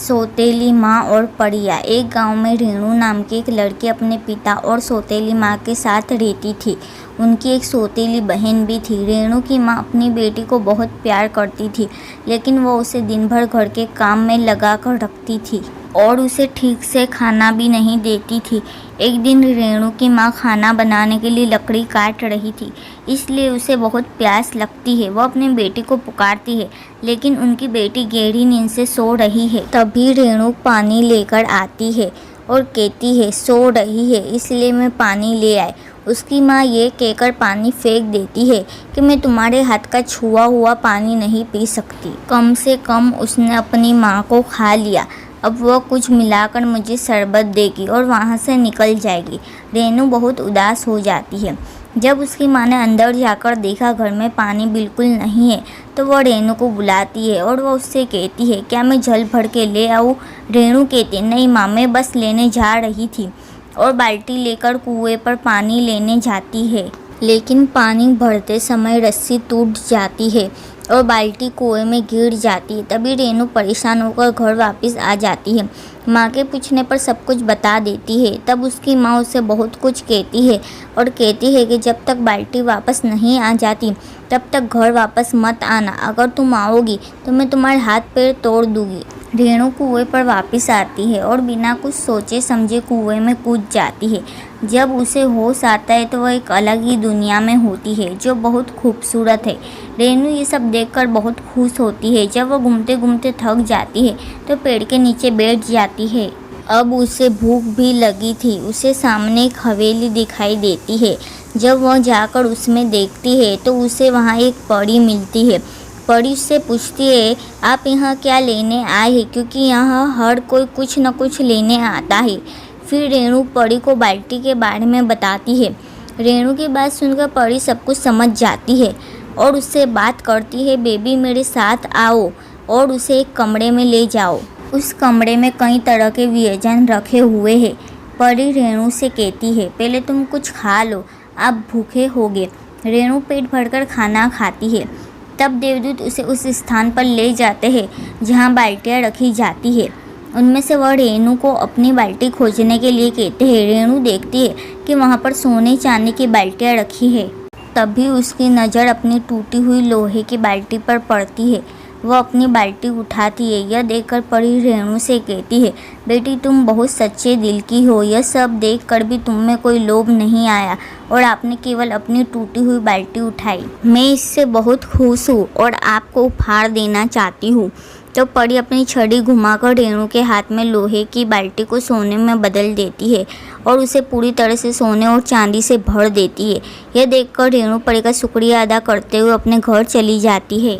सौतेली माँ और परियां। एक गांव में रेणु नाम की एक लड़की अपने पिता और सौतेली माँ के साथ रहती थी। उनकी एक सौतेली बहन भी थी। रेणु की माँ अपनी बेटी को बहुत प्यार करती थी, लेकिन वो उसे दिन भर घर के काम में लगा कर रखती थी और उसे ठीक से खाना भी नहीं देती थी। एक दिन रेणु की माँ खाना बनाने के लिए लकड़ी काट रही थी, इसलिए उसे बहुत प्यास लगती है। वह अपनी बेटी को पुकारती है, लेकिन उनकी बेटी गहरी नींद से सो रही है। तभी रेणु पानी लेकर आती है और कहती है, सो रही है इसलिए मैं पानी ले आई। उसकी माँ ये कहकर पानी फेंक देती है कि मैं तुम्हारे हाथ का छुआ हुआ पानी नहीं पी सकती। कम से कम उसने अपनी माँ को खा लिया। अब वह कुछ मिलाकर मुझे शरबत देगी और वहाँ से निकल जाएगी। रेणु बहुत उदास हो जाती है। जब उसकी माँ ने अंदर जाकर देखा घर में पानी बिल्कुल नहीं है, तो वह रेणु को बुलाती है और वह उससे कहती है, क्या मैं जल भर के ले आऊँ? रेणु कहती है, नहीं माँ, मैं बस लेने जा रही थी, और बाल्टी लेकर कुएं पर पानी लेने जाती है। लेकिन पानी भरते समय रस्सी टूट जाती है और बाल्टी कुएं में गिर जाती है। तभी रेणु परेशान होकर घर वापस आ जाती है। माँ के पूछने पर सब कुछ बता देती है। तब उसकी माँ उसे बहुत कुछ कहती है और कहती है कि जब तक बाल्टी वापस नहीं आ जाती तब तक घर वापस मत आना। अगर तुम आओगी तो मैं तुम्हारे हाथ पैर तोड़ दूँगी। रेणु कुएं पर वापस आती है और बिना कुछ सोचे समझे कुएं में कूद जाती है। जब उसे होश आता है तो वह एक अलग ही दुनिया में होती है, जो बहुत खूबसूरत है। रेणु ये सब देखकर बहुत खुश होती है। जब वह घूमते घूमते थक जाती है तो पेड़ के नीचे बैठ जाती है। अब उसे भूख भी लगी थी। उसे सामने एक हवेली दिखाई देती है। जब वह जाकर उसमें देखती है तो उसे वहाँ एक परी मिलती है। परी उससे पूछती है, आप यहाँ क्या लेने आए हैं? क्योंकि यहाँ हर कोई कुछ न कुछ लेने आता है। फिर रेणु परी को बाल्टी के बारे में बताती है। रेणु की बात सुनकर परी सब कुछ समझ जाती है और उससे बात करती है, बेबी मेरे साथ आओ और उसे एक कमरे में ले जाओ। उस कमरे में कई तरह के व्यंजन रखे हुए हैं। परी रेणु से कहती है, पहले तुम कुछ खा लो, आप भूखे होगे। रेणु पेट भरकर खाना खाती है। तब देवदूत उसे उस स्थान पर ले जाते हैं जहाँ बाल्टियाँ रखी जाती है। उनमें से वह रेणु को अपनी बाल्टी खोजने के लिए कहते हैं। रेणु देखती है कि वहाँ पर सोने चांदी की बाल्टियाँ रखी है। तभी उसकी नज़र अपनी टूटी हुई लोहे की बाल्टी पर पड़ती है। वह अपनी बाल्टी उठाती है। यह देखकर परी रेणु से कहती है, बेटी तुम बहुत सच्चे दिल की हो। यह सब देखकर भी तुम में कोई लोभ नहीं आया और आपने केवल अपनी टूटी हुई बाल्टी उठाई। मैं इससे बहुत खुश हूँ और आपको उपहार देना चाहती हूँ। तो परी अपनी छड़ी घुमाकर रेणु के हाथ में लोहे की बाल्टी को सोने में बदल देती है और उसे पूरी तरह से सोने और चांदी से भर देती है। यह देखकर रेणु परी का शुक्रिया अदा करते हुए अपने घर चली जाती है।